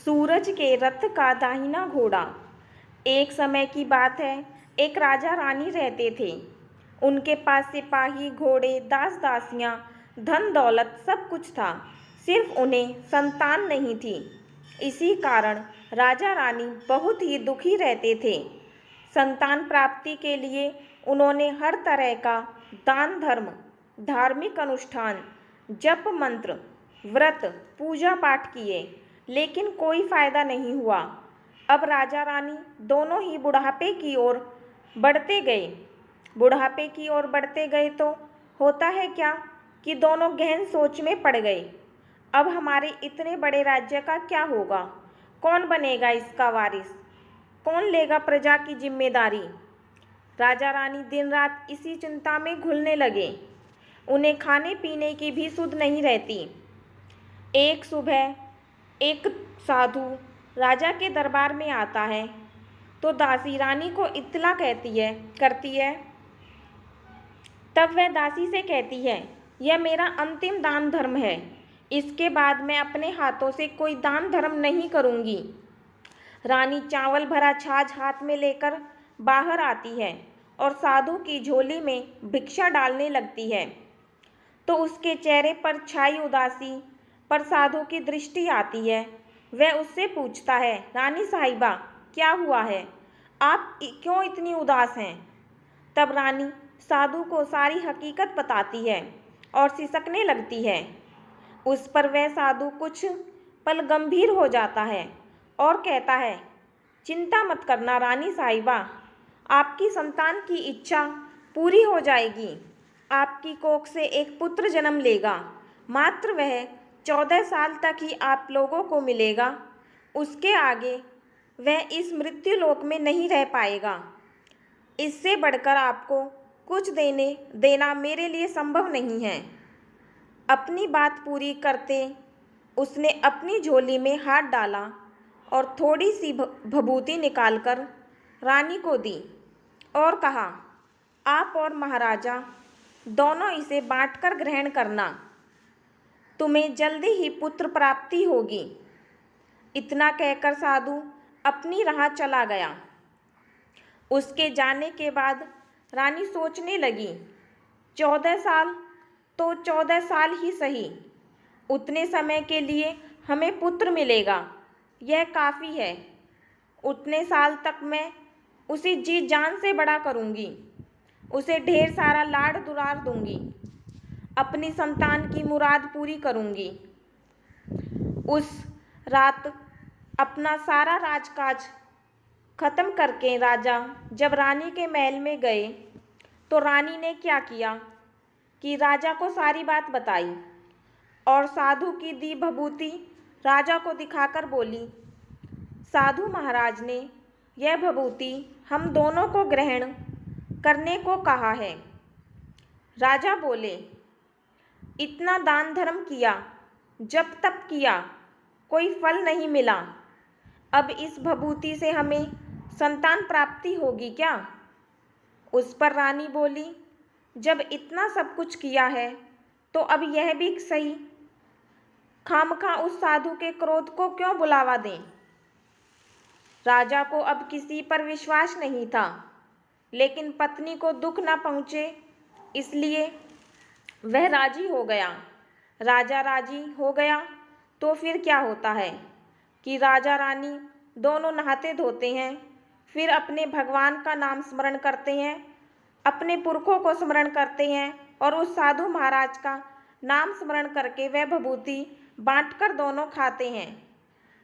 सूरज के रथ का दाहिना घोड़ा। एक समय की बात है, एक राजा रानी रहते थे। उनके पास सिपाही, घोड़े, दास दासियां, धन दौलत सब कुछ था, सिर्फ उन्हें संतान नहीं थी। इसी कारण राजा रानी बहुत ही दुखी रहते थे। संतान प्राप्ति के लिए उन्होंने हर तरह का दान धर्म, धार्मिक अनुष्ठान, जप मंत्र, व्रत, पूजा पाठ किए, लेकिन कोई फायदा नहीं हुआ। अब राजा रानी दोनों ही बुढ़ापे की ओर बढ़ते गए। बुढ़ापे की ओर बढ़ते गए तो होता है क्या कि दोनों गहन सोच में पड़ गए। अब हमारे इतने बड़े राज्य का क्या होगा? कौन बनेगा इसका वारिस? कौन लेगा प्रजा की जिम्मेदारी? राजा रानी दिन रात इसी चिंता में घुलने लगे। उन्हें खाने पीने की भी सुध नहीं रहती। एक सुबह एक साधु राजा के दरबार में आता है तो दासी रानी को इत्तला करती है। तब वह दासी से कहती है, यह मेरा अंतिम दान धर्म है, इसके बाद मैं अपने हाथों से कोई दान धर्म नहीं करूँगी। रानी चावल भरा छाछ हाथ में लेकर बाहर आती है और साधु की झोली में भिक्षा डालने लगती है तो उसके चेहरे पर छाई उदासी पर साधु की दृष्टि आती है। वह उससे पूछता है, रानी साहिबा, क्या हुआ है? आप क्यों इतनी उदास हैं? तब रानी साधु को सारी हकीकत बताती है और सिसकने लगती है। उस पर वह साधु कुछ पल गंभीर हो जाता है और कहता है, चिंता मत करना रानी साहिबा, आपकी संतान की इच्छा पूरी हो जाएगी। आपकी कोख से एक पुत्र जन्म लेगा। मात्र वह 14 साल तक ही आप लोगों को मिलेगा। उसके आगे वह इस मृत्यु लोक में नहीं रह पाएगा। इससे बढ़कर आपको कुछ देना मेरे लिए संभव नहीं है। अपनी बात पूरी करते उसने अपनी झोली में हाथ डाला और थोड़ी सी भभूति निकालकर रानी को दी और कहा, आप और महाराजा दोनों इसे बांटकर ग्रहण करना। तुम्हें जल्दी ही पुत्र प्राप्ति होगी। इतना कहकर साधु अपनी राह चला गया। उसके जाने के बाद रानी सोचने लगी, 14 साल तो 14 साल ही सही, उतने समय के लिए हमें पुत्र मिलेगा, यह काफ़ी है। उतने साल तक मैं उसे जी जान से बड़ा करूँगी, उसे ढेर सारा लाड़ दुलार दूंगी, अपनी संतान की मुराद पूरी करूँगी। उस रात अपना सारा राजकाज खत्म करके राजा जब रानी के महल में गए तो रानी ने क्या किया कि राजा को सारी बात बताई और साधु की दी भभूति राजा को दिखाकर बोली, साधु महाराज ने यह भभूति हम दोनों को ग्रहण करने को कहा है। राजा बोले, इतना दान धर्म किया, जब तप किया, कोई फल नहीं मिला। अब इस भभूति से हमें संतान प्राप्ति होगी क्या? उस पर रानी बोली, जब इतना सब कुछ किया है तो अब यह भी सही, खामखा उस साधु के क्रोध को क्यों बुलावा दें। राजा को अब किसी पर विश्वास नहीं था, लेकिन पत्नी को दुख न पहुँचे इसलिए वह राजी हो गया। राजा राजी हो गया तो फिर क्या होता है कि राजा रानी दोनों नहाते धोते हैं, फिर अपने भगवान का नाम स्मरण करते हैं, अपने पुरखों को स्मरण करते हैं और उस साधु महाराज का नाम स्मरण करके वह भभूति बांटकर दोनों खाते हैं।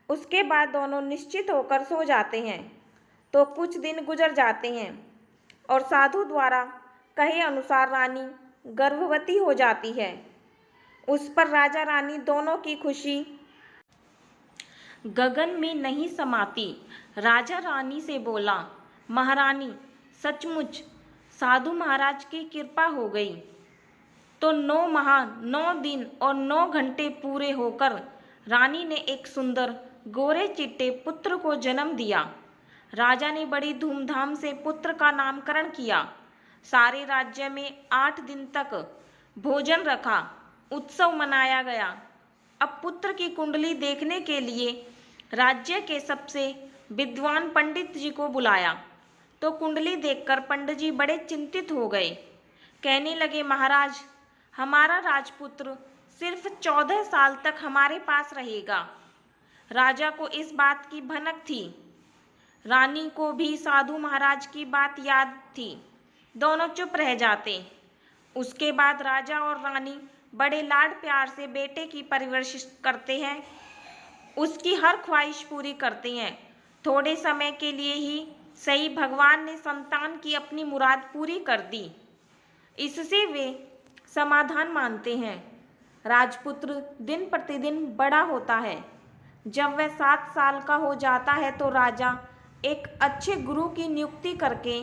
उसके बाद दोनों निश्चित होकर सो जाते हैं। तो कुछ दिन गुजर जाते हैं और साधु द्वारा कहे अनुसार रानी गर्भवती हो जाती है। उस पर राजा रानी दोनों की खुशी गगन में नहीं समाती। राजा रानी से बोला, महारानी, सचमुच साधु महाराज की कृपा हो गई। तो 9 माह 9 दिन और 9 घंटे पूरे होकर रानी ने एक सुंदर गोरे चिट्टे पुत्र को जन्म दिया। राजा ने बड़ी धूमधाम से पुत्र का नामकरण किया। सारे राज्य में 8 दिन तक भोजन रखा, उत्सव मनाया गया। अब पुत्र की कुंडली देखने के लिए राज्य के सबसे विद्वान पंडित जी को बुलाया तो कुंडली देखकर पंडित जी बड़े चिंतित हो गए। कहने लगे, महाराज, हमारा राजपुत्र सिर्फ 14 साल तक हमारे पास रहेगा। राजा को इस बात की भनक थी। रानी को भी साधु महाराज की बात याद थी। दोनों चुप रह जाते। उसके बाद राजा और रानी बड़े लाड प्यार से बेटे की परवरिश करते हैं, उसकी हर ख्वाहिश पूरी करते हैं। थोड़े समय के लिए ही सही भगवान ने संतान की अपनी मुराद पूरी कर दी। इससे वे समाधान मानते हैं। राजपुत्र दिन प्रतिदिन बड़ा होता है। जब वह 7 साल का हो जाता है तो राजा एक अच्छे गुरु की नियुक्ति करके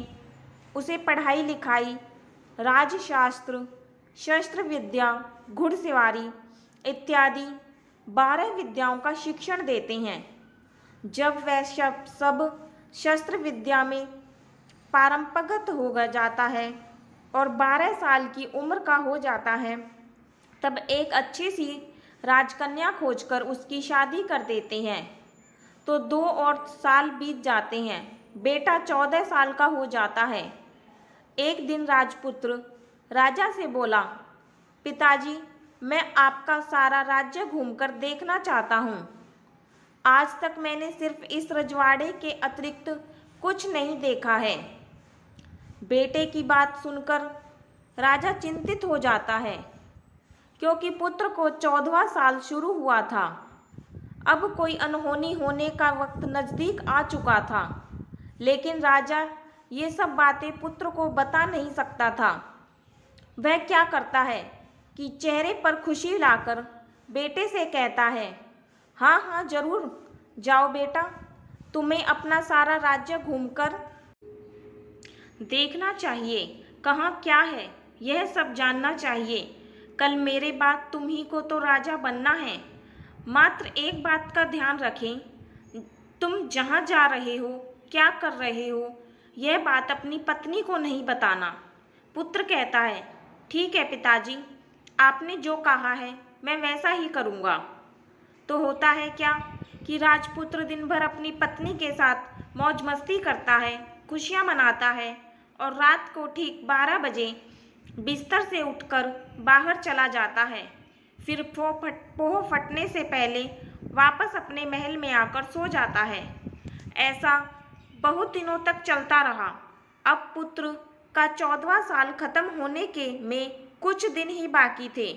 उसे पढ़ाई लिखाई, राजशास्त्र, शस्त्र विद्या, घुड़सवारी इत्यादि 12 विद्याओं का शिक्षण देते हैं। जब वह सब शस्त्र विद्या में पारंगत हो जाता है और 12 साल की उम्र का हो जाता है, तब एक अच्छी सी राजकन्या खोजकर उसकी शादी कर देते हैं। तो 2 और साल बीत जाते हैं। बेटा 14 साल का हो जाता है। एक दिन राजपुत्र राजा से बोला, पिताजी, मैं आपका सारा राज्य घूमकर देखना चाहता हूँ। आज तक मैंने सिर्फ इस रजवाड़े के अतिरिक्त कुछ नहीं देखा है। बेटे की बात सुनकर राजा चिंतित हो जाता है, क्योंकि पुत्र को 14वां साल शुरू हुआ था। अब कोई अनहोनी होने का वक्त नज़दीक आ चुका था, लेकिन राजा ये सब बातें पुत्र को बता नहीं सकता था। वह क्या करता है कि चेहरे पर खुशी लाकर बेटे से कहता है, हाँ हाँ जरूर, जाओ बेटा, तुम्हें अपना सारा राज्य घूमकर देखना चाहिए। कहाँ क्या है यह सब जानना चाहिए। कल मेरे बाद तुम्ही को तो राजा बनना है। मात्र एक बात का ध्यान रखें, तुम जहाँ जा रहे हो, क्या कर रहे हो, यह बात अपनी पत्नी को नहीं बताना। पुत्र कहता है, ठीक है पिताजी, आपने जो कहा है मैं वैसा ही करूँगा। तो होता है क्या कि राजपुत्र दिन भर अपनी पत्नी के साथ मौज मस्ती करता है, खुशियाँ मनाता है और रात को ठीक 12 बजे बिस्तर से उठकर बाहर चला जाता है। फिर पोह फटने से पहले वापस अपने महल में आकर सो जाता है। ऐसा बहुत दिनों तक चलता रहा। अब पुत्र का 14वां साल खत्म होने के में कुछ दिन ही बाकी थे।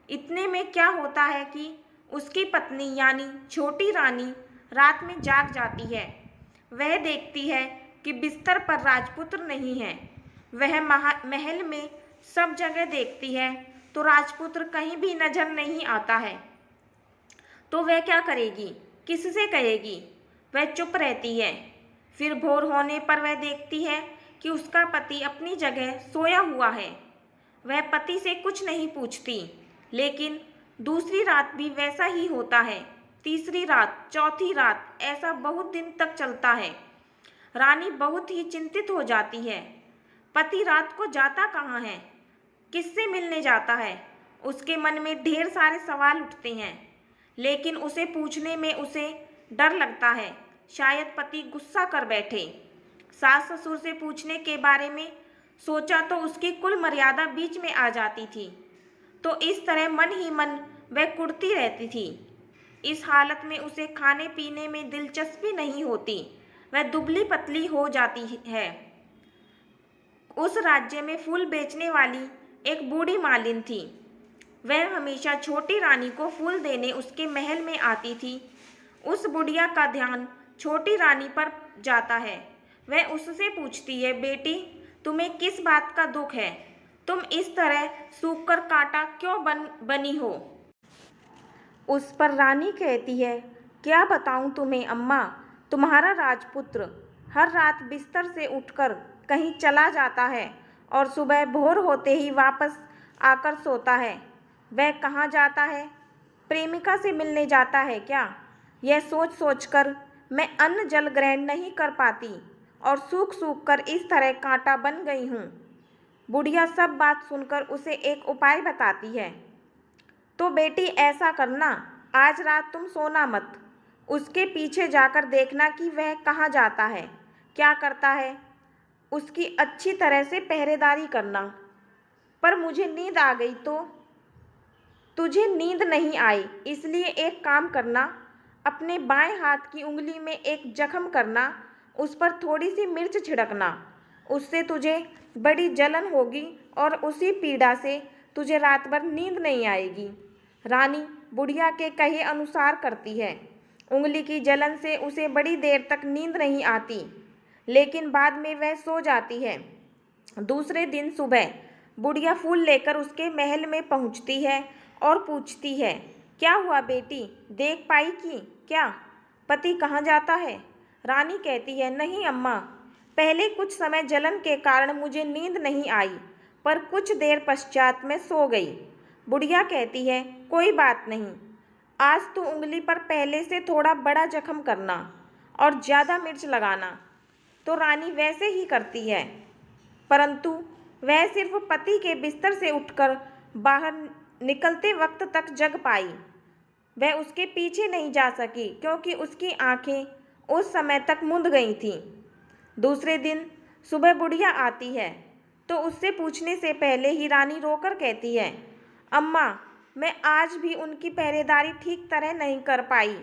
इतने में क्या होता है कि उसकी पत्नी यानी छोटी रानी रात में जाग जाती है। वह देखती है कि बिस्तर पर राजपुत्र नहीं है। वह महल में सब जगह देखती है तो राजपुत्र कहीं भी नजर नहीं आता है। तो वह क्या करेगी, किससे कहेगी? वह चुप रहती है। फिर भोर होने पर वह देखती है कि उसका पति अपनी जगह सोया हुआ है। वह पति से कुछ नहीं पूछती, लेकिन दूसरी रात भी वैसा ही होता है। तीसरी रात, चौथी रात, ऐसा बहुत दिन तक चलता है। रानी बहुत ही चिंतित हो जाती है। पति रात को जाता कहाँ है, किससे मिलने जाता है? उसके मन में ढेर सारे सवाल उठते हैं, लेकिन उसे पूछने में उसे डर लगता है। शायद पति गुस्सा कर बैठे। सास ससुर से पूछने के बारे में सोचा तो उसकी कुल मर्यादा बीच में आ जाती थी। तो इस तरह मन ही मन वह कुढ़ती रहती थी। इस हालत में उसे खाने पीने में दिलचस्पी नहीं होती। वह दुबली पतली हो जाती है। उस राज्य में फूल बेचने वाली एक बूढ़ी मालिन थी। वह हमेशा छोटी रानी को फूल देने उसके महल में आती थी। उस बुढ़िया का ध्यान छोटी रानी पर जाता है। वह उससे पूछती है, बेटी, तुम्हें किस बात का दुख है? तुम इस तरह सूखकर कांटा क्यों बनी हो? उस पर रानी कहती है, क्या बताऊं तुम्हें अम्मा, तुम्हारा राजपुत्र हर रात बिस्तर से उठकर कहीं चला जाता है और सुबह भोर होते ही वापस आकर सोता है। वह कहाँ जाता है? प्रेमिका से मिलने जाता है क्या? यह सोच सोचकर मैं अन्न जल ग्रहण नहीं कर पाती और सूख सूख कर इस तरह कांटा बन गई हूँ। बुढ़िया सब बात सुनकर उसे एक उपाय बताती है। तो बेटी ऐसा करना, आज रात तुम सोना मत, उसके पीछे जाकर देखना कि वह कहाँ जाता है, क्या करता है, उसकी अच्छी तरह से पहरेदारी करना। पर मुझे नींद आ गई तो? तुझे नींद नहीं आई, इसलिए एक काम करना, अपने बाएं हाथ की उंगली में एक जख्म करना, उस पर थोड़ी सी मिर्च छिड़कना। उससे तुझे बड़ी जलन होगी और उसी पीड़ा से तुझे रात भर नींद नहीं आएगी। रानी बुढ़िया के कहे अनुसार करती है। उंगली की जलन से उसे बड़ी देर तक नींद नहीं आती, लेकिन बाद में वह सो जाती है। दूसरे दिन सुबह बुढ़िया फूल लेकर उसके महल में पहुंचती है और पूछती है, क्या हुआ बेटी, देख पाई कि क्या पति कहाँ जाता है? रानी कहती है, नहीं अम्मा, पहले कुछ समय जलन के कारण मुझे नींद नहीं आई, पर कुछ देर पश्चात मैं सो गई। बुढ़िया कहती है, कोई बात नहीं, आज तो उंगली पर पहले से थोड़ा बड़ा जख्म करना और ज़्यादा मिर्च लगाना। तो रानी वैसे ही करती है, परंतु वह सिर्फ पति के बिस्तर से उठकर बाहर निकलते वक्त तक जग पाई। वह उसके पीछे नहीं जा सकी क्योंकि उसकी आंखें उस समय तक मूंद गई थीं। दूसरे दिन सुबह बुढ़िया आती है तो उससे पूछने से पहले ही रानी रोकर कहती है, अम्मा, मैं आज भी उनकी पहरेदारी ठीक तरह नहीं कर पाई।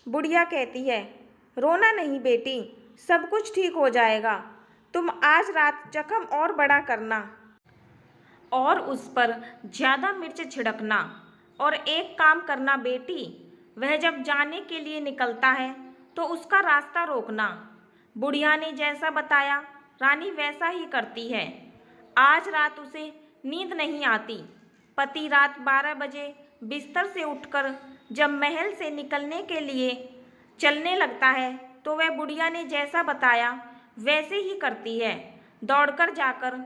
बुढ़िया कहती है, रोना नहीं बेटी, सब कुछ ठीक हो जाएगा। तुम आज रात जख्म और बड़ा करना और उस पर ज़्यादा मिर्च छिड़कना, और एक काम करना बेटी, वह जब जाने के लिए निकलता है तो उसका रास्ता रोकना। बुढ़िया ने जैसा बताया रानी वैसा ही करती है। आज रात उसे नींद नहीं आती। पति रात 12 बजे बिस्तर से उठकर जब महल से निकलने के लिए चलने लगता है तो वह बुढ़िया ने जैसा बताया वैसे ही करती है। दौड़कर जाकर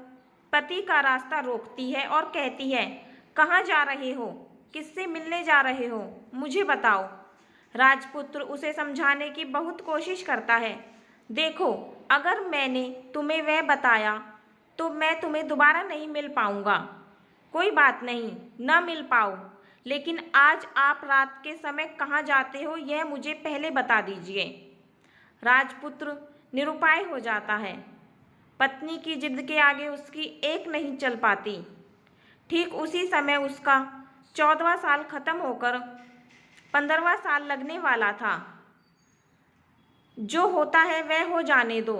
पति का रास्ता रोकती है और कहती है, कहाँ जा रहे हो, किससे मिलने जा रहे हो, मुझे बताओ। राजपुत्र उसे समझाने की बहुत कोशिश करता है। देखो, अगर मैंने तुम्हें वह बताया तो मैं तुम्हें दोबारा नहीं मिल पाऊंगा। कोई बात नहीं, न मिल पाओ, लेकिन आज आप रात के समय कहाँ जाते हो यह मुझे पहले बता दीजिए। राजपुत्र निरुपाय हो जाता है। पत्नी की जिद के आगे उसकी एक नहीं चल पाती। ठीक उसी समय उसका 14वां साल खत्म होकर 15वां साल लगने वाला था। जो होता है वह हो जाने दो,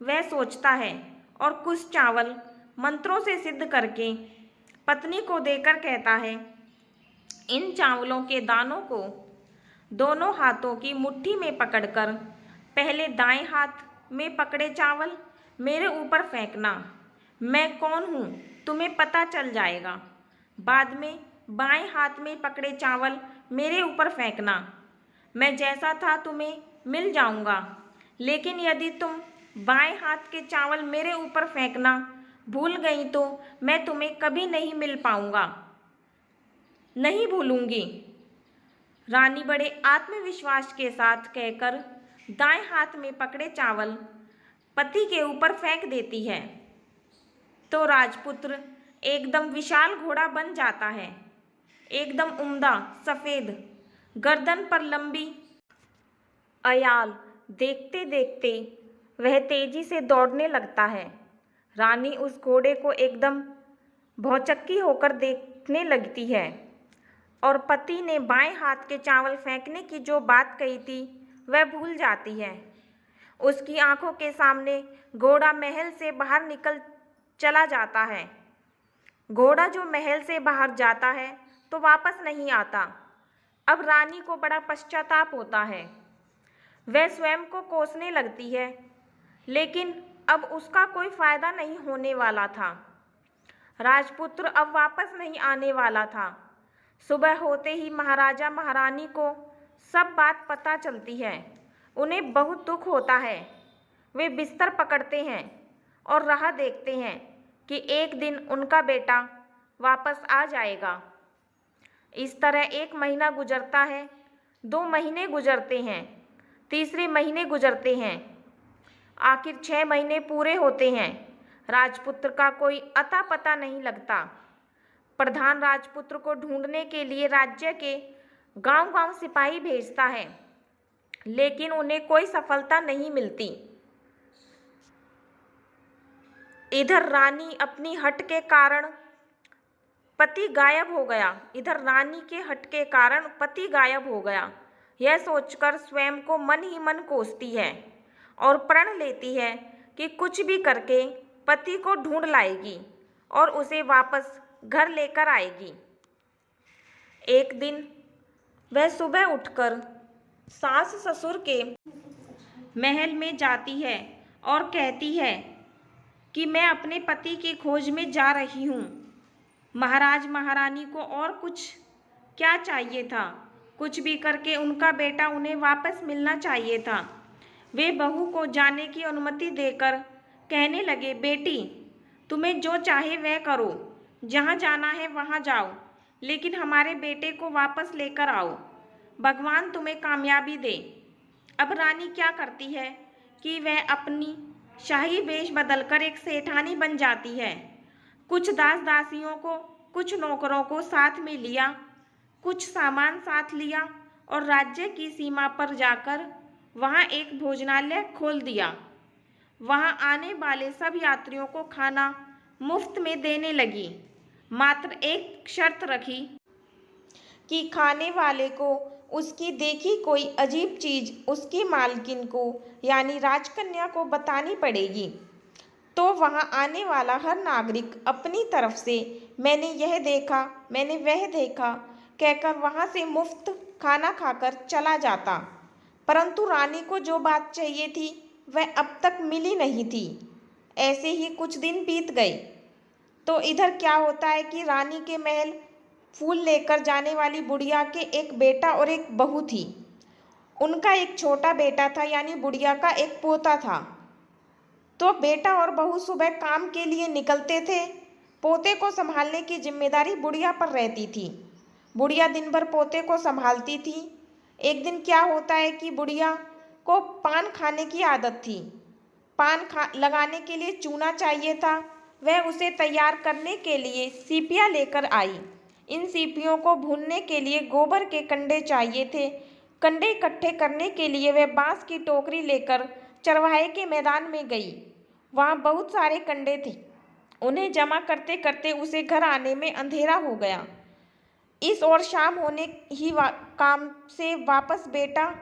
वह सोचता है, और कुछ चावल मंत्रों से सिद्ध करके पत्नी को देकर कहता है, इन चावलों के दानों को दोनों हाथों की मुट्ठी में पकड़कर पहले दाएं हाथ में पकड़े चावल मेरे ऊपर फेंकना। मैं कौन हूँ तुम्हें पता चल जाएगा। बाद में बाएं हाथ में पकड़े चावल मेरे ऊपर फेंकना। मैं जैसा था तुम्हें मिल जाऊंगा, लेकिन यदि तुम बाएं हाथ के चावल मेरे ऊपर फेंकना भूल गई तो मैं तुम्हें कभी नहीं मिल पाऊंगा, नहीं भूलूंगी। रानी बड़े आत्मविश्वास के साथ कहकर दाएं हाथ में पकड़े चावल पति के ऊपर फेंक देती है तो राजपुत्र एकदम विशाल घोड़ा बन जाता है, एकदम उम्दा, सफ़ेद, गर्दन पर लंबी अयाल। देखते देखते वह तेजी से दौड़ने लगता है। रानी उस घोड़े को एकदम भौचक्की होकर देखने लगती है और पति ने बाएं हाथ के चावल फेंकने की जो बात कही थी वह भूल जाती है। उसकी आंखों के सामने घोड़ा महल से बाहर निकल चला जाता है। घोड़ा जो महल से बाहर जाता है तो वापस नहीं आता। अब रानी को बड़ा पश्चाताप होता है। वह स्वयं को कोसने लगती है, लेकिन अब उसका कोई फायदा नहीं होने वाला था। राजपुत्र अब वापस नहीं आने वाला था। सुबह होते ही महाराजा महारानी को सब बात पता चलती है। उन्हें बहुत दुख होता है। वे बिस्तर पकड़ते हैं और राह देखते हैं कि एक दिन उनका बेटा वापस आ जाएगा। इस तरह 1 महीना गुजरता है, 2 महीने गुजरते हैं, तीसरे महीने गुजरते हैं, आखिर 6 महीने पूरे होते हैं। राजपुत्र का कोई अता पता नहीं लगता। प्रधान राजपुत्र को ढूंढने के लिए राज्य के गांव-गांव सिपाही भेजता है। लेकिन उन्हें कोई सफलता नहीं मिलती। इधर रानी अपनी हट के कारण पति गायब हो गया। इधर रानी के हट के कारण पति गायब हो गया। यह सोचकर स्वयं को मन ही मन कोसती है और प्रण लेती है कि कुछ भी करके पति को ढूंढ लाएगी और उसे वापस घर लेकर आएगी। एक दिन वह सुबह उठकर सास ससुर के महल में जाती है और कहती है कि मैं अपने पति की खोज में जा रही हूँ। महाराज महारानी को और कुछ क्या चाहिए था, कुछ भी करके उनका बेटा उन्हें वापस मिलना चाहिए था। वे बहू को जाने की अनुमति देकर कहने लगे, बेटी तुम्हें जो चाहे वह करो, जहाँ जाना है वहाँ जाओ, लेकिन हमारे बेटे को वापस लेकर आओ। भगवान तुम्हें कामयाबी दे। अब रानी क्या करती है कि वह अपनी शाही वेश बदलकर एक सेठानी बन जाती है। कुछ दास दासियों को, कुछ नौकरों को साथ में लिया, कुछ सामान साथ लिया और राज्य की सीमा पर जाकर वहाँ एक भोजनालय खोल दिया। वहाँ आने वाले सब यात्रियों को खाना मुफ्त में देने लगी। मात्र एक शर्त रखी कि खाने वाले को उसकी देखी कोई अजीब चीज उसकी मालकिन को यानी राजकन्या को बतानी पड़ेगी। तो वहाँ आने वाला हर नागरिक अपनी तरफ से मैंने यह देखा, मैंने वह देखा कहकर वहाँ से मुफ्त खाना खाकर चला जाता। परंतु रानी को जो बात चाहिए थी वह अब तक मिली नहीं थी। ऐसे ही कुछ दिन बीत गए तो इधर क्या होता है कि रानी के महल फूल लेकर जाने वाली बुढ़िया के एक बेटा और एक बहू थी। उनका एक छोटा बेटा था यानी बुढ़िया का एक पोता था। तो बेटा और बहू सुबह काम के लिए निकलते थे। पोते को संभालने की जिम्मेदारी बुढ़िया पर रहती थी। बुढ़िया दिन भर पोते को संभालती थी। एक दिन क्या होता है कि बुढ़िया को पान खाने की आदत थी। पान लगाने के लिए चूना चाहिए था। वह उसे तैयार करने के लिए सीपियाँ लेकर आई। इन सीपियों को भूनने के लिए गोबर के कंडे चाहिए थे। कंडे इकट्ठे करने के लिए वह बांस की टोकरी लेकर चरवाहे के मैदान में गई। वहाँ बहुत सारे कंडे थे। उन्हें जमा करते करते उसे घर आने में अंधेरा हो गया। इस ओर शाम होने ही काम से वापस बेटा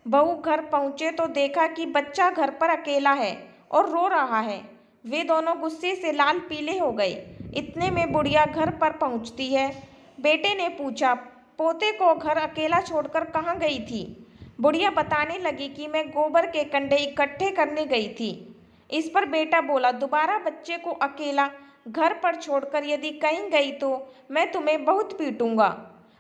बहू घर पहुँचे तो देखा कि बच्चा घर पर अकेला है और रो रहा है। वे दोनों गुस्से से लाल पीले हो गए। इतने में बुढ़िया घर पर पहुँचती है। बेटे ने पूछा, पोते को घर अकेला छोड़कर कहाँ गई थी? बुढ़िया बताने लगी कि मैं गोबर के कंडे इकट्ठे करने गई थी। इस पर बेटा बोला, दोबारा बच्चे को अकेला घर पर छोड़कर यदि कहीं गई तो मैं तुम्हें बहुत पीटूंगा।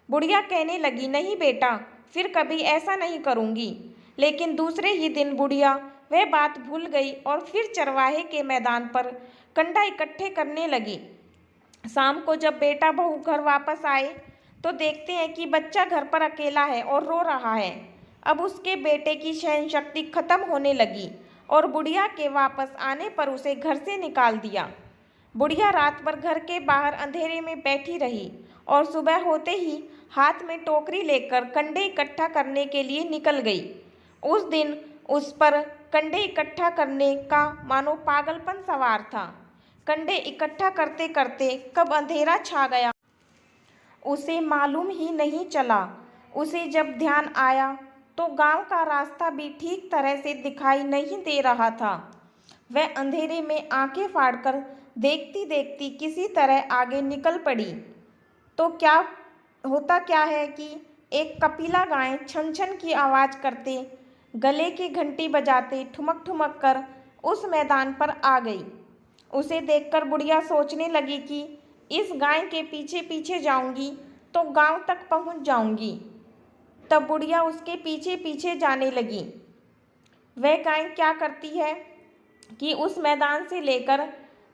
बुढ़िया कहने लगी, नहीं बेटा, फिर कभी ऐसा नहीं करूँगी। लेकिन दूसरे ही दिन बुढ़िया वह बात भूल गई और फिर चरवाहे के मैदान पर कंडा इकट्ठे करने लगी। शाम को जब बेटा बहू घर वापस आए तो देखते हैं कि बच्चा घर पर अकेला है और रो रहा है। अब उसके बेटे की सहन शक्ति खत्म होने लगी और बुढ़िया के वापस आने पर उसे घर से निकाल दिया। बुढ़िया रात भर घर के बाहर अंधेरे में बैठी रही और सुबह होते ही हाथ में टोकरी लेकर कंडे इकट्ठा करने के लिए निकल गई। उस दिन उस पर कंडे इकट्ठा करने का मानो पागलपन सवार था। कंडे इकट्ठा करते करते कब अंधेरा छा गया उसे मालूम ही नहीं चला। उसे जब ध्यान आया तो गांव का रास्ता भी ठीक तरह से दिखाई नहीं दे रहा था। वह अंधेरे में आंखें फाड़कर देखती देखती किसी तरह आगे निकल पड़ी। तो क्या है कि एक कपिला गाय छन छन की आवाज़ करते, गले की घंटी बजाते ठुमक ठुमक कर उस मैदान पर आ गई। उसे देखकर बुढ़िया सोचने लगी कि इस गाय के पीछे पीछे जाऊंगी तो गांव तक पहुंच जाऊंगी। तब बुढ़िया उसके पीछे पीछे जाने लगी। वह गाय क्या करती है कि उस मैदान से लेकर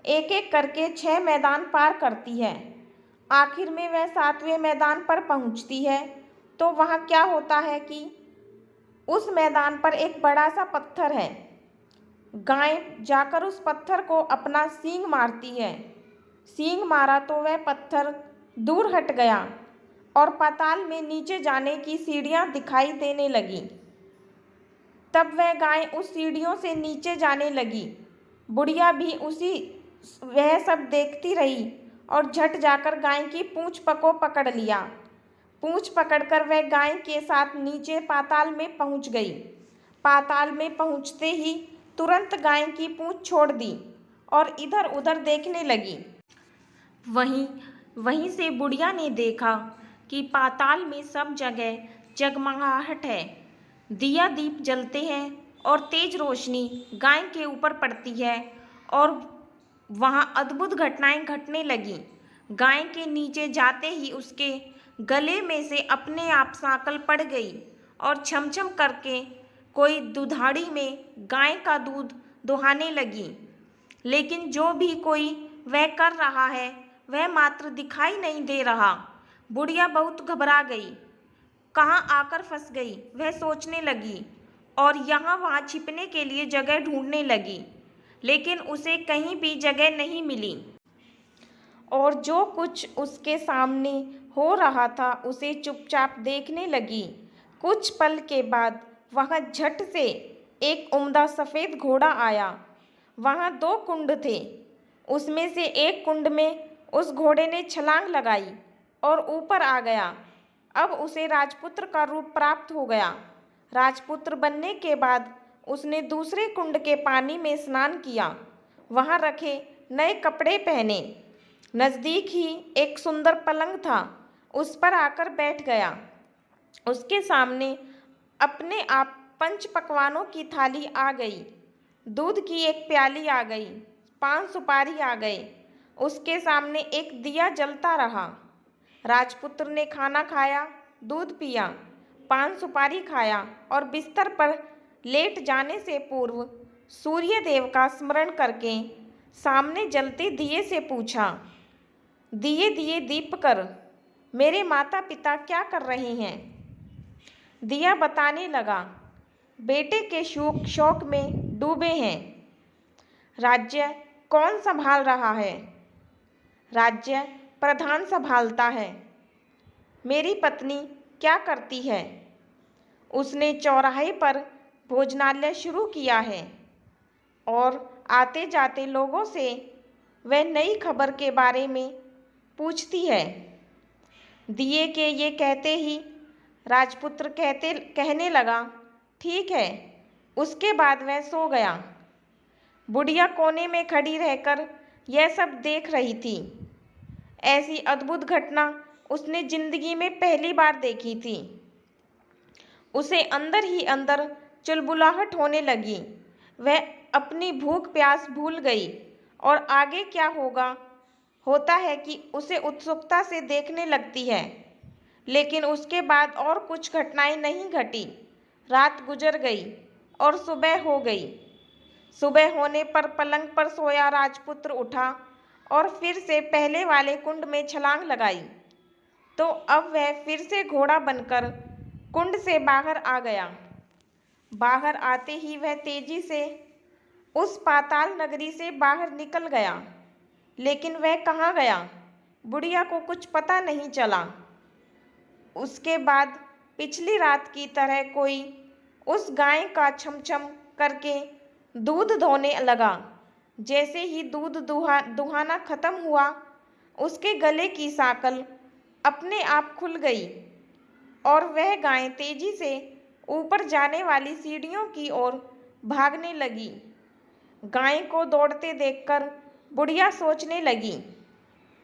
एक एक करके 6 मैदान पार करती है। आखिर में वह 7वें मैदान पर पहुंचती है तो वहाँ क्या होता है कि उस मैदान पर एक बड़ा सा पत्थर है। गाय जाकर उस पत्थर को अपना सींग मारती है। सींग मारा तो वह पत्थर दूर हट गया और पाताल में नीचे जाने की सीढ़ियाँ दिखाई देने लगी। तब वह गाय उस सीढ़ियों से नीचे जाने लगी। बुढ़िया भी वह सब देखती रही और झट जाकर गाय की पूंछ को पकड़ लिया। पूंछ पकड़कर वह गाय के साथ नीचे पाताल में पहुंच गई। पाताल में पहुंचते ही तुरंत गाय की पूंछ छोड़ दी और इधर उधर देखने लगी। वहीं से बुढ़िया ने देखा कि पाताल में सब जगह जगमगाहट है, दिया दीप जलते हैं और तेज रोशनी गाय के ऊपर पड़ती है और वहाँ अद्भुत घटनाएं घटने लगी। गाय के नीचे जाते ही उसके गले में से अपने आप सांकल पड़ गई और छमछम करके कोई दुधाड़ी में गाय का दूध दुहाने लगी। लेकिन जो भी कोई वह कर रहा है वह मात्र दिखाई नहीं दे रहा। बुढ़िया बहुत घबरा गई, कहाँ आकर फंस गई वह सोचने लगी और यहाँ वहाँ छिपने के लिए जगह ढूंढने लगी, लेकिन उसे कहीं भी जगह नहीं मिली और जो कुछ उसके सामने हो रहा था उसे चुपचाप देखने लगी। कुछ पल के बाद वहाँ झट से एक उम्दा सफ़ेद घोड़ा आया। वहाँ 2 कुंड थे, उसमें से एक कुंड में उस घोड़े ने छलांग लगाई और ऊपर आ गया। अब उसे राजपुत्र का रूप प्राप्त हो गया। राजपुत्र बनने के बाद उसने दूसरे कुंड के पानी में स्नान किया, वहाँ रखे नए कपड़े पहने। नज़दीक ही एक सुंदर पलंग था, उस पर आकर बैठ गया। उसके सामने अपने आप 5 पकवानों की थाली आ गई, दूध की एक प्याली आ गई, 5 सुपारी आ गए। उसके सामने एक दिया जलता रहा। राजपुत्र ने खाना खाया, दूध पिया, 5 सुपारी खाया और बिस्तर पर लेट जाने से पूर्व सूर्य देव का स्मरण करके सामने जलते दिए से पूछा, दिए दिए दीप कर, मेरे माता पिता क्या कर रहे हैं? दिया बताने लगा, बेटे के शौक में डूबे हैं। राज्य कौन संभाल रहा है? राज्य प्रधान संभालता है। मेरी पत्नी क्या करती है? उसने चौराहे पर भोजनालय शुरू किया है और आते जाते लोगों से वह नई खबर के बारे में पूछती है। दिए के ये कहते ही राजपुत्र कहने लगा, ठीक है। उसके बाद वह सो गया। बुढ़िया कोने में खड़ी रहकर यह सब देख रही थी। ऐसी अद्भुत घटना उसने जिंदगी में पहली बार देखी थी। उसे अंदर ही अंदर चुलबुलाहट होने लगी। वह अपनी भूख प्यास भूल गई और आगे क्या होता है कि उसे उत्सुकता से देखने लगती है। लेकिन उसके बाद और कुछ घटनाएं नहीं घटी। रात गुजर गई और सुबह हो गई। सुबह होने पर पलंग पर सोया राजपुत्र उठा और फिर से पहले वाले कुंड में छलांग लगाई। तो अब वह फिर से घोड़ा बनकर कुंड से बाहर आ गया। बाहर आते ही वह तेजी से उस पाताल नगरी से बाहर निकल गया। लेकिन वह कहाँ गया, बुढ़िया को कुछ पता नहीं चला। उसके बाद पिछली रात की तरह कोई उस गाय का छमछम करके दूध दोहने लगा। जैसे ही दूध दुहाना खत्म हुआ, उसके गले की सांकल अपने आप खुल गई और वह गाय तेजी से ऊपर जाने वाली सीढ़ियों की ओर भागने लगी। गाय को दौड़ते देखकर बुढ़िया सोचने लगी,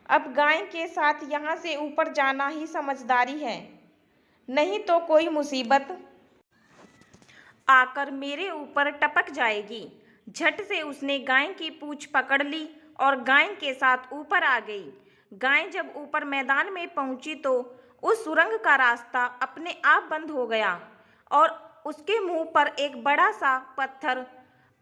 अब गाय के साथ यहाँ से ऊपर जाना ही समझदारी है, नहीं तो कोई मुसीबत आकर मेरे ऊपर टपक जाएगी। झट से उसने गाय की पूंछ पकड़ ली और गाय के साथ ऊपर आ गई। गाय जब ऊपर मैदान में पहुंची तो उस सुरंग का रास्ता अपने आप बंद हो गया और उसके मुंह पर एक बड़ा सा पत्थर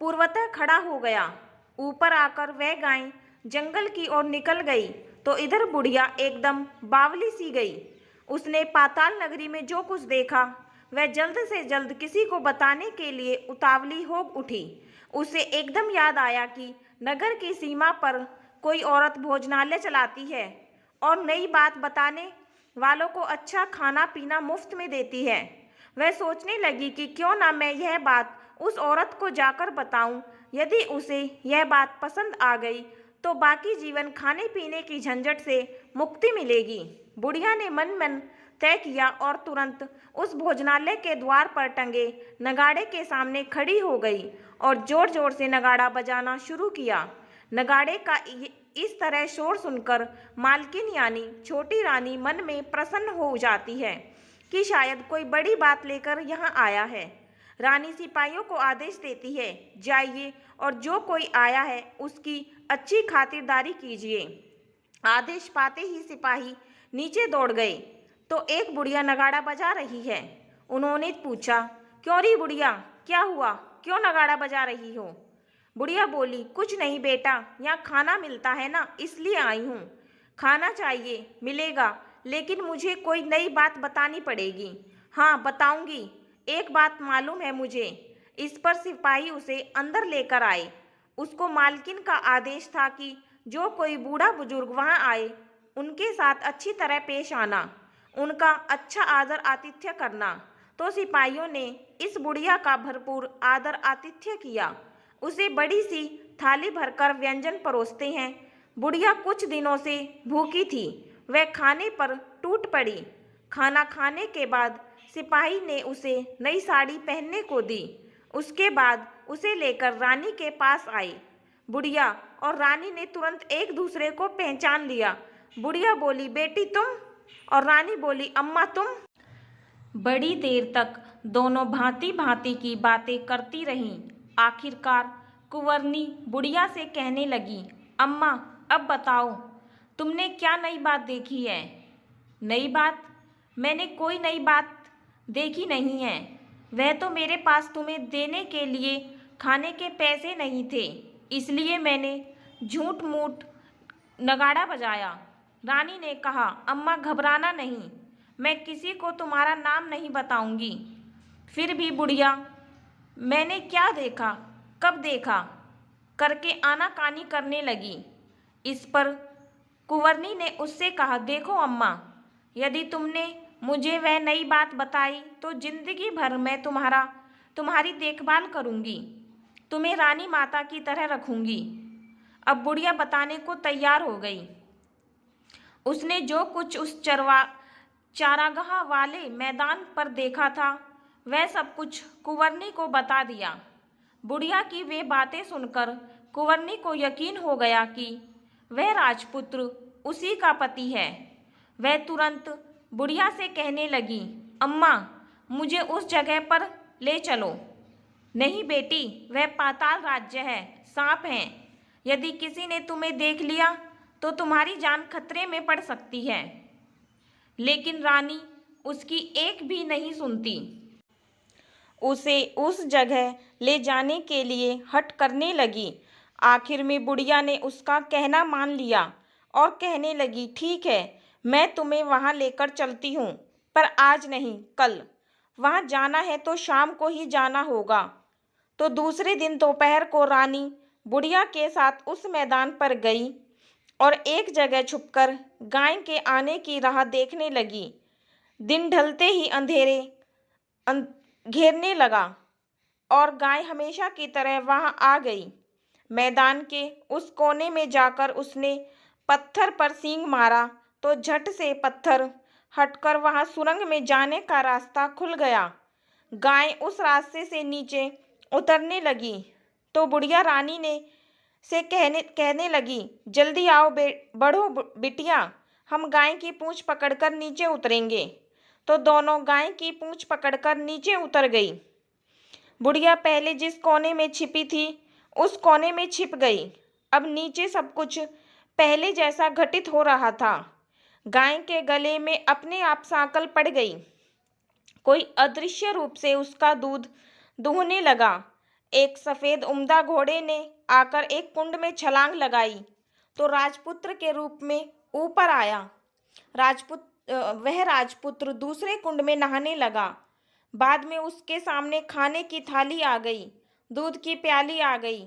पूर्वतः खड़ा हो गया। ऊपर आकर वह गाय जंगल की ओर निकल गई तो इधर बुढ़िया एकदम बावली सी गई। उसने पाताल नगरी में जो कुछ देखा वह जल्द से जल्द किसी को बताने के लिए उतावली हो उठी। उसे एकदम याद आया कि नगर की सीमा पर कोई औरत भोजनालय चलाती है और नई बात बताने वालों को अच्छा खाना पीना मुफ्त में देती है। वह सोचने लगी कि क्यों ना मैं यह बात उस औरत को जाकर बताऊं। यदि उसे यह बात पसंद आ गई तो बाकी जीवन खाने पीने की झंझट से मुक्ति मिलेगी। बुढ़िया ने मन मन तय किया और तुरंत उस भोजनालय के द्वार पर टंगे नगाड़े के सामने खड़ी हो गई और जोर जोर से नगाड़ा बजाना शुरू किया। नगाड़े का इस तरह शोर सुनकर मालकिन यानी छोटी रानी मन में प्रसन्न हो जाती है कि शायद कोई बड़ी बात लेकर यहाँ आया है। रानी सिपाहियों को आदेश देती है, जाइए और जो कोई आया है उसकी अच्छी खातिरदारी कीजिए। आदेश पाते ही सिपाही नीचे दौड़ गए तो एक बुढ़िया नगाड़ा बजा रही है। उन्होंने पूछा, क्यों री बुढ़िया, क्या हुआ, क्यों नगाड़ा बजा रही हो? बुढ़िया बोली, कुछ नहीं बेटा, यहाँ खाना मिलता है ना, इसलिए आई हूँ। खाना चाहिए, मिलेगा, लेकिन मुझे कोई नई बात बतानी पड़ेगी। हाँ बताऊंगी, एक बात मालूम है मुझे। इस पर सिपाही उसे अंदर लेकर आए। उसको मालकिन का आदेश था कि जो कोई बूढ़ा बुजुर्ग वहाँ आए उनके साथ अच्छी तरह पेश आना, उनका अच्छा आदर आतिथ्य करना। तो सिपाहियों ने इस बुढ़िया का भरपूर आदर आतिथ्य किया। उसे बड़ी सी थाली भरकर व्यंजन परोसते हैं। बुढ़िया कुछ दिनों से भूखी थी, वह खाने पर टूट पड़ी। खाना खाने के बाद सिपाही ने उसे नई साड़ी पहनने को दी। उसके बाद उसे लेकर रानी के पास आई। बुढ़िया और रानी ने तुरंत एक दूसरे को पहचान लिया। बुढ़िया बोली, बेटी तुम? और रानी बोली, अम्मा तुम? बड़ी देर तक दोनों भांति भांति की बातें करती रहीं। आखिरकार कुंवरनी बुढ़िया से कहने लगी, अम्मा अब बताओ, तुमने क्या नई बात देखी है? नई बात? मैंने कोई नई बात देखी नहीं है। वह तो मेरे पास तुम्हें देने के लिए खाने के पैसे नहीं थे, इसलिए मैंने झूठ मूठ नगाड़ा बजाया। रानी ने कहा, अम्मा घबराना नहीं, मैं किसी को तुम्हारा नाम नहीं बताऊंगी। फिर भी बुढ़िया, मैंने क्या देखा, कब देखा करके आनाकानी करने लगी। इस पर कुंवरनी ने उससे कहा, देखो अम्मा, यदि तुमने मुझे वह नई बात बताई तो जिंदगी भर मैं तुम्हारी देखभाल करूंगी, तुम्हें रानी माता की तरह रखूंगी। अब बुढ़िया बताने को तैयार हो गई। उसने जो कुछ उस चारागाह वाले मैदान पर देखा था वह सब कुछ कुंवरनी को बता दिया। बुढ़िया की वे बातें सुनकर कुंवरनी को यकीन हो गया कि वह राजपुत्र उसी का पति है। वह तुरंत बुढ़िया से कहने लगी, अम्मा मुझे उस जगह पर ले चलो। नहीं बेटी, वह पाताल राज्य है, सांप हैं। यदि किसी ने तुम्हें देख लिया तो तुम्हारी जान खतरे में पड़ सकती है। लेकिन रानी उसकी एक भी नहीं सुनती। उसे उस जगह ले जाने के लिए हठ करने लगी। आखिर में बुढ़िया ने उसका कहना मान लिया और कहने लगी, ठीक है, मैं तुम्हें वहाँ लेकर चलती हूँ, पर आज नहीं, कल। वहाँ जाना है तो शाम को ही जाना होगा। तो दूसरे दिन दोपहर को रानी बुढ़िया के साथ उस मैदान पर गई और एक जगह छुपकर गाय के आने की राह देखने लगी। दिन ढलते ही अंधेरे घेरने लगा और गाय हमेशा की तरह वहां आ गई। मैदान के उस कोने में जाकर उसने पत्थर पर सींग मारा तो झट से पत्थर हटकर वहां सुरंग में जाने का रास्ता खुल गया। गाय उस रास्ते से नीचे उतरने लगी तो बुढ़िया रानी ने से कहने लगी, जल्दी आओ बढ़ो बिटिया, हम गाय की पूंछ पकड़कर नीचे उतरेंगे। तो दोनों गाय की पूंछ पकड़कर नीचे उतर गई। बुढ़िया पहले जिस कोने में छिपी थी उस कोने में छिप गई। अब नीचे सब कुछ पहले जैसा घटित हो रहा था। गाय के गले में अपने आप सांकल पड़ गई। कोई अदृश्य रूप से उसका दूध दूहने लगा। एक सफ़ेद उम्दा घोड़े ने आकर एक कुंड में छलांग लगाई तो राजपुत्र के रूप में ऊपर आया। वह राजपुत्र दूसरे कुंड में नहाने लगा। बाद में उसके सामने खाने की थाली आ गई, दूध की प्याली आ गई,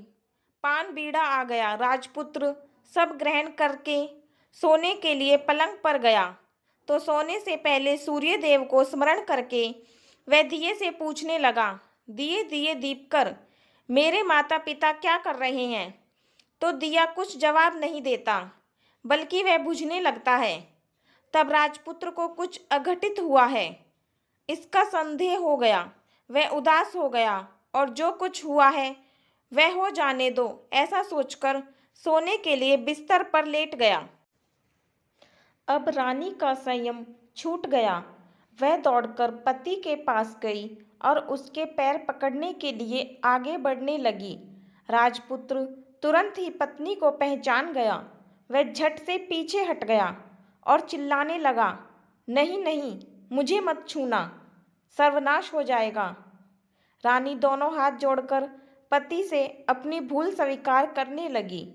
पान बीड़ा आ गया। राजपुत्र सब ग्रहण करके सोने के लिए पलंग पर गया तो सोने से पहले सूर्य देव को स्मरण करके वह दिए से पूछने लगा, दिए दिए दीपकर, मेरे माता पिता क्या कर रहे हैं? तो दिया कुछ जवाब नहीं देता, बल्कि वह बुझने लगता है। तब राजपुत्र को कुछ अघटित हुआ है, इसका संदेह हो गया। वह उदास हो गया और जो कुछ हुआ है वह हो जाने दो, ऐसा सोचकर सोने के लिए बिस्तर पर लेट गया। अब रानी का संयम छूट गया। वह दौड़कर पति के पास गई और उसके पैर पकड़ने के लिए आगे बढ़ने लगी। राजपुत्र तुरंत ही पत्नी को पहचान गया। वह झट से पीछे हट गया और चिल्लाने लगा, नहीं नहीं, मुझे मत छूना, सर्वनाश हो जाएगा। रानी दोनों हाथ जोड़कर पति से अपनी भूल स्वीकार करने लगी।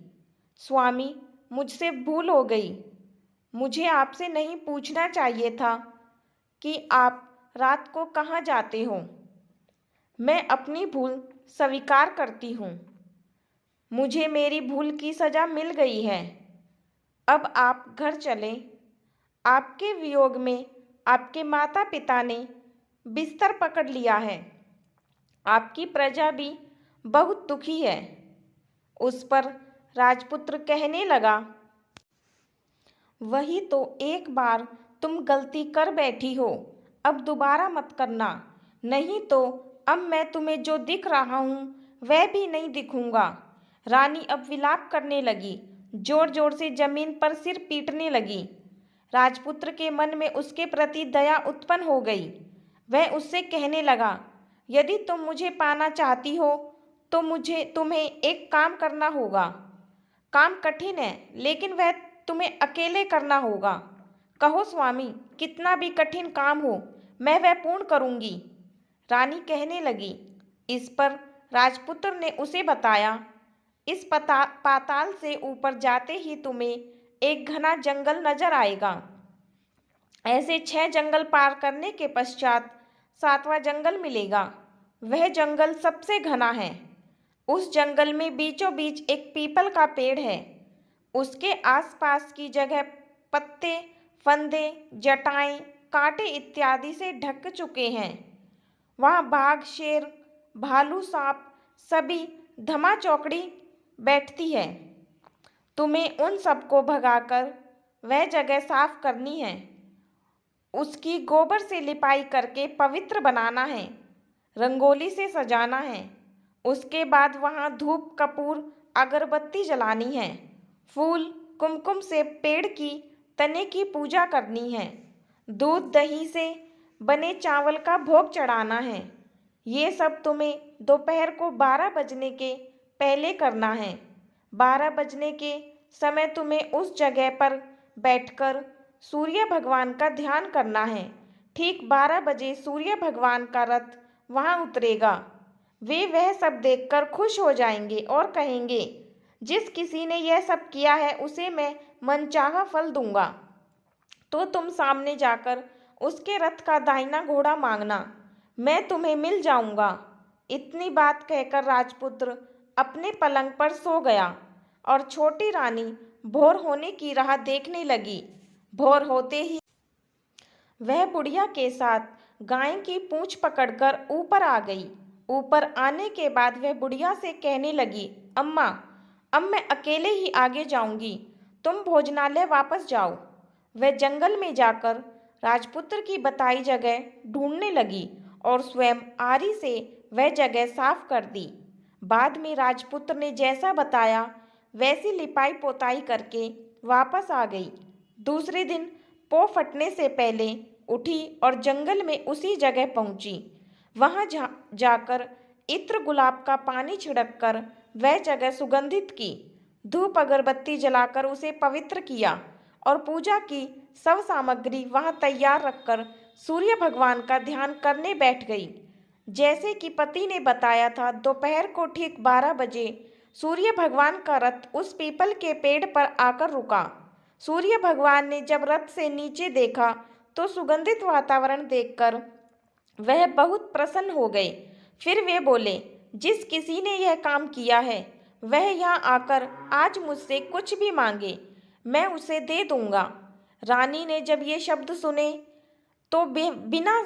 स्वामी, मुझसे भूल हो गई। मुझे आपसे नहीं पूछना चाहिए था कि आप रात को कहाँ जाते हो। मैं अपनी भूल स्वीकार करती हूँ। मुझे मेरी भूल की सज़ा मिल गई है। अब आप घर चलें। आपके वियोग में आपके माता पिता ने बिस्तर पकड़ लिया है। आपकी प्रजा भी बहुत दुखी है। उस पर राजपुत्र कहने लगा, वही तो एक बार तुम गलती कर बैठी हो, अब दोबारा मत करना, नहीं तो अब मैं तुम्हें जो दिख रहा हूँ वह भी नहीं दिखूंगा। रानी अब विलाप करने लगी, जोर जोर से जमीन पर सिर पीटने लगी। राजपुत्र के मन में उसके प्रति दया उत्पन्न हो गई। वह उससे कहने लगा, यदि तुम मुझे पाना चाहती हो तो मुझे तुम्हें एक काम करना होगा। काम कठिन है, लेकिन वह तुम्हें अकेले करना होगा। कहो स्वामी, कितना भी कठिन काम हो, मैं वह पूर्ण करूंगी। रानी कहने लगी। इस पर राजपुत्र ने उसे बताया, इस पाताल से ऊपर जाते ही तुम्हें एक घना जंगल नजर आएगा। ऐसे 6 जंगल पार करने के पश्चात 7वां जंगल मिलेगा। वह जंगल सबसे घना है। उस जंगल में बीचों बीच एक पीपल का पेड़ है। उसके आसपास की जगह पत्ते, फंदे, जटाएं, कांटे इत्यादि से ढक चुके हैं। वहाँ बाघ, शेर, भालू, सांप सभी धमा चौकड़ी बैठती है। तुम्हें उन सबको भगाकर वह जगह साफ करनी है। उसकी गोबर से लिपाई करके पवित्र बनाना है, रंगोली से सजाना है। उसके बाद वहाँ धूप, कपूर, अगरबत्ती जलानी है। फूल, कुमकुम से पेड़ की तने की पूजा करनी है। दूध, दही से बने चावल का भोग चढ़ाना है। ये सब तुम्हें दोपहर को 12 बजने के पहले करना है। 12 बजने के समय तुम्हें उस जगह पर बैठकर सूर्य भगवान का ध्यान करना है। ठीक 12 बजे सूर्य भगवान का रथ वहाँ उतरेगा। वे वह सब देखकर खुश हो जाएंगे और कहेंगे, जिस किसी ने यह सब किया है उसे मैं मनचाहा फल दूंगा। तो तुम सामने जाकर उसके रथ का दाहिना घोड़ा मांगना, मैं तुम्हें मिल जाऊंगा। इतनी बात कहकर राजपुत्र अपने पलंग पर सो गया और छोटी रानी भोर होने की राह देखने लगी। भोर होते ही वह बुढ़िया के साथ गाय की पूंछ पकड़कर ऊपर आ गई। ऊपर आने के बाद वह बुढ़िया से कहने लगी, अम्मा, अब मैं अकेले ही आगे जाऊंगी, तुम भोजनालय वापस जाओ। वह जंगल में जाकर राजपुत्र की बताई जगह ढूंढने लगी और स्वयं आरी से वह जगह साफ कर दी। बाद में राजपुत्र ने जैसा बताया वैसी लिपाई पोताई करके वापस आ गई। दूसरे दिन पो फटने से पहले उठी और जंगल में उसी जगह पहुंची। वहां जाकर इत्र, गुलाब का पानी छिड़ककर वह जगह सुगंधित की। धूप अगरबत्ती जलाकर उसे पवित्र किया और पूजा की सब सामग्री वहां तैयार रखकर सूर्य भगवान का ध्यान करने बैठ गई। जैसे कि पति ने बताया था, दोपहर को ठीक 12 बजे सूर्य भगवान का रथ उस पीपल के पेड़ पर आकर रुका। सूर्य भगवान ने जब रथ से नीचे देखा तो सुगंधित वातावरण देखकर वह बहुत प्रसन्न हो गए। फिर वे बोले, जिस किसी ने यह काम किया है वह यहाँ आकर आज मुझसे कुछ भी मांगे, मैं उसे दे दूंगा। रानी ने जब ये शब्द सुने तो बिना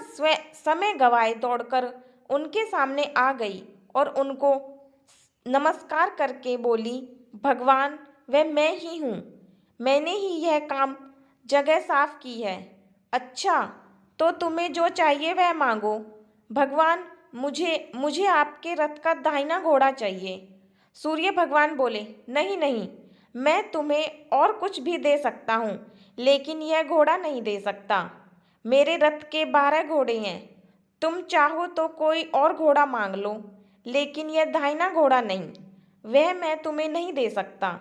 समय गवाए दौड़कर उनके सामने आ गई और उनको नमस्कार करके बोली, भगवान, वह मैं ही हूँ। मैंने ही यह काम जगह साफ की है। अच्छा, तो तुम्हें जो चाहिए वह मांगो। भगवान, मुझे मुझे आपके रथ का दाहिना घोड़ा चाहिए। सूर्य भगवान बोले, नहीं नहीं, मैं तुम्हें और कुछ भी दे सकता हूँ, लेकिन यह घोड़ा नहीं दे सकता। मेरे रथ के 12 घोड़े हैं। तुम चाहो तो कोई और घोड़ा मांग लो, लेकिन यह दाहिना घोड़ा नहीं, वह मैं तुम्हें नहीं दे सकता।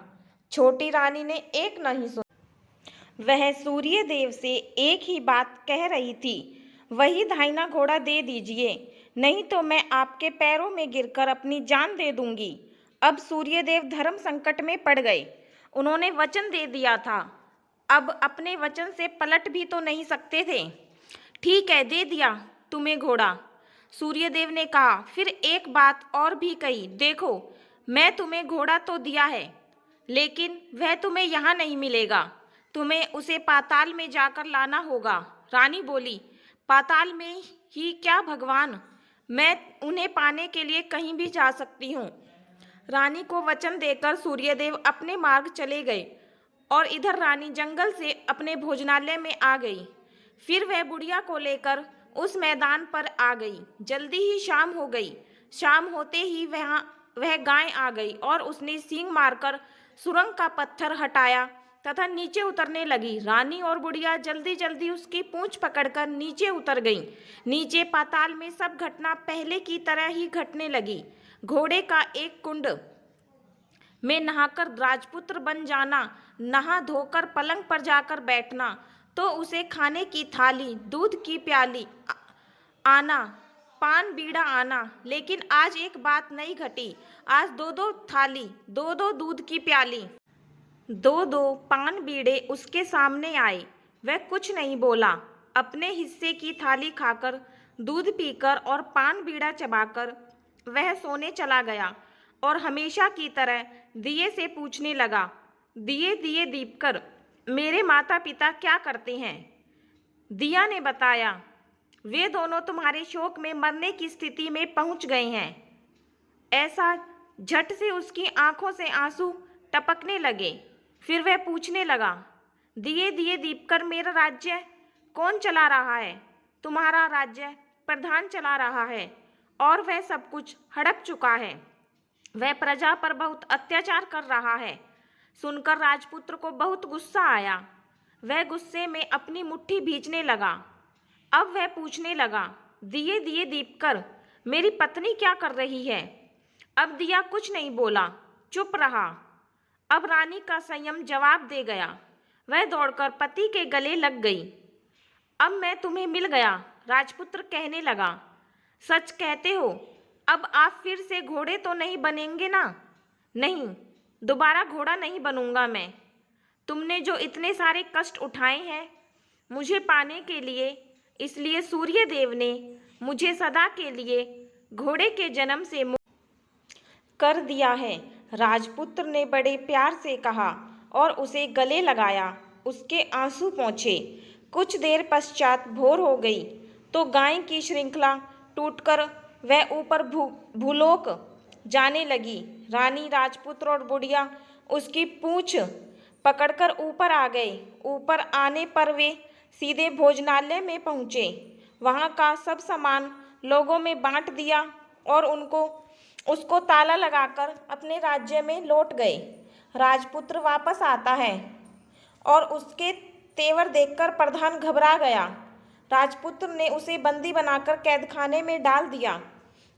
छोटी रानी ने एक नहीं सुना। वह सूर्य देव से एक ही बात कह रही थी, वही दाहिना घोड़ा दे दीजिए, नहीं तो मैं आपके पैरों में गिरकर अपनी जान दे दूंगी। अब सूर्यदेव धर्म संकट में पड़ गए। उन्होंने वचन दे दिया था, अब अपने वचन से पलट भी तो नहीं सकते थे। ठीक है, दे दिया तुम्हें घोड़ा, सूर्यदेव ने कहा। फिर एक बात और भी कही, देखो, मैं तुम्हें घोड़ा तो दिया है, लेकिन वह तुम्हें यहाँ नहीं मिलेगा, तुम्हें उसे पाताल में जाकर लाना होगा। रानी बोली, पाताल में ही क्या भगवान, मैं उन्हें पाने के लिए कहीं भी जा सकती हूँ। रानी को वचन देकर सूर्यदेव अपने मार्ग चले गए और इधर रानी जंगल से अपने भोजनालय में आ गई। फिर वह बुढ़िया को लेकर उस मैदान पर आ गई। जल्दी ही शाम हो गई। शाम होते ही वह गाय आ गई और उसने सींग मारकर सुरंग का पत्थर हटाया तथा नीचे उतरने लगी। रानी और बुढ़िया जल्दी जल्दी उसकी पूंछ पकड़कर नीचे उतर गईं। नीचे पाताल में सब घटना पहले की तरह ही घटने लगी। घोड़े का एक कुंड में नहाकर राजपुत्र बन जाना, नहा धोकर पलंग पर जाकर बैठना, तो उसे खाने की थाली, दूध की प्याली आना, पान बीड़ा आना। लेकिन आज एक बात नहीं घटी। आज 2-2 थाली, 2-2 दूध की प्याली, 2-2 पान बीड़े उसके सामने आए। वह कुछ नहीं बोला। अपने हिस्से की थाली खाकर, दूध पीकर और पान बीड़ा चबाकर वह सोने चला गया और हमेशा की तरह दिए से पूछने लगा, दिए दिए दीपकर, मेरे माता पिता क्या करते हैं? दिया ने बताया, वे दोनों तुम्हारे शोक में मरने की स्थिति में पहुंच गए हैं। ऐसा झट से उसकी आंखों से आंसू टपकने लगे। फिर वह पूछने लगा, दिए दिए दीपकर, मेरा राज्य कौन चला रहा है? तुम्हारा राज्य प्रधान चला रहा है और वह सब कुछ हड़प चुका है। वह प्रजा पर बहुत अत्याचार कर रहा है। सुनकर राजपुत्र को बहुत गुस्सा आया। वह गुस्से में अपनी मुट्ठी भींचने लगा। अब वह पूछने लगा, दिए दिए दीपकर, मेरी पत्नी क्या कर रही है? अब दिया कुछ नहीं बोला, चुप रहा। अब रानी का संयम जवाब दे गया। वह दौड़कर पति के गले लग गई। अब मैं तुम्हें मिल गया, राजपुत्र कहने लगा। सच कहते हो? अब आप फिर से घोड़े तो नहीं बनेंगे ना? नहीं, दोबारा घोड़ा नहीं बनूंगा मैं। तुमने जो इतने सारे कष्ट उठाए हैं मुझे पाने के लिए, इसलिए सूर्य देव ने मुझे सदा के लिए घोड़े के जन्म से मुक्त कर दिया है। राजपुत्र ने बड़े प्यार से कहा और उसे गले लगाया। उसके आंसू पोंछे। कुछ देर पश्चात भोर हो गई तो गाय की श्रृंखला टूटकर वह ऊपर भूलोक जाने लगी। रानी, राजपुत्र और बुढ़िया उसकी पूंछ पकड़कर ऊपर आ गए। ऊपर आने पर वे सीधे भोजनालय में पहुँचे। वहाँ का सब सामान लोगों में बांट दिया और उसको ताला लगाकर अपने राज्य में लौट गए। राजपुत्र वापस आता है और उसके तेवर देखकर प्रधान घबरा गया। राजपुत्र ने उसे बंदी बनाकर कैदखाने में डाल दिया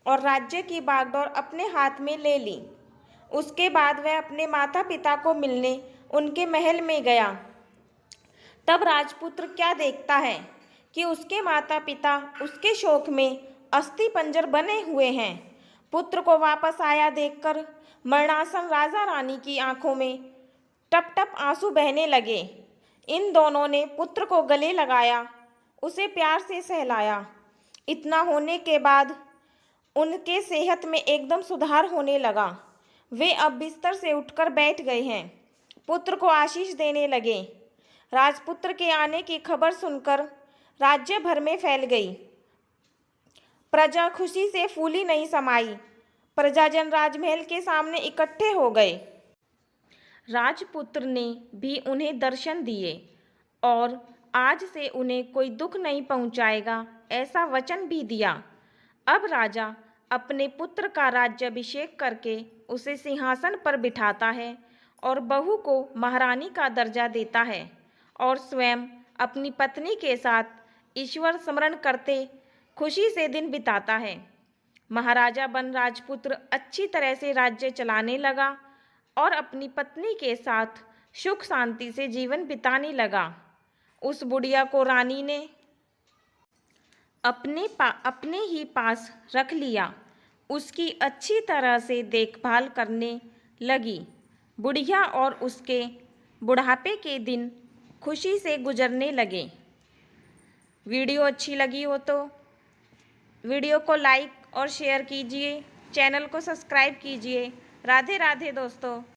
और राज्य की बागडोर अपने हाथ में ले ली। उसके बाद वह अपने माता पिता को मिलने उनके महल में गया। तब राजपुत्र क्या देखता है कि उसके माता पिता उसके शोक में अस्थि पंजर बने हुए हैं। पुत्र को वापस आया देखकर मरणासन राजा रानी की आंखों में टप टप आंसू बहने लगे। इन दोनों ने पुत्र को गले लगाया, उसे प्यार से सहलाया। इतना होने के बाद उनके सेहत में एकदम सुधार होने लगा। वे अब बिस्तर से उठकर बैठ गए हैं। पुत्र को आशीष देने लगे। राजपुत्र के आने की खबर सुनकर राज्य भर में फैल गई। प्रजा खुशी से फूली नहीं समाई। प्रजाजन राजमहल के सामने इकट्ठे हो गए। राजपुत्र ने भी उन्हें दर्शन दिए और आज से उन्हें कोई दुख नहीं पहुंचाएगा, ऐसा वचन भी दिया। अब राजा अपने पुत्र का राज्याभिषेक करके उसे सिंहासन पर बिठाता है और बहू को महारानी का दर्जा देता है और स्वयं अपनी पत्नी के साथ ईश्वर स्मरण करते खुशी से दिन बिताता है। महाराजा बन राजपुत्र अच्छी तरह से राज्य चलाने लगा और अपनी पत्नी के साथ सुख शांति से जीवन बिताने लगा। उस बुढ़िया को रानी ने अपने ही पास रख लिया, उसकी अच्छी तरह से देखभाल करने लगी। बुढ़िया और उसके बुढ़ापे के दिन खुशी से गुजरने लगे। वीडियो अच्छी लगी हो तो वीडियो को लाइक और शेयर कीजिए, चैनल को सब्सक्राइब कीजिए। राधे राधे दोस्तों।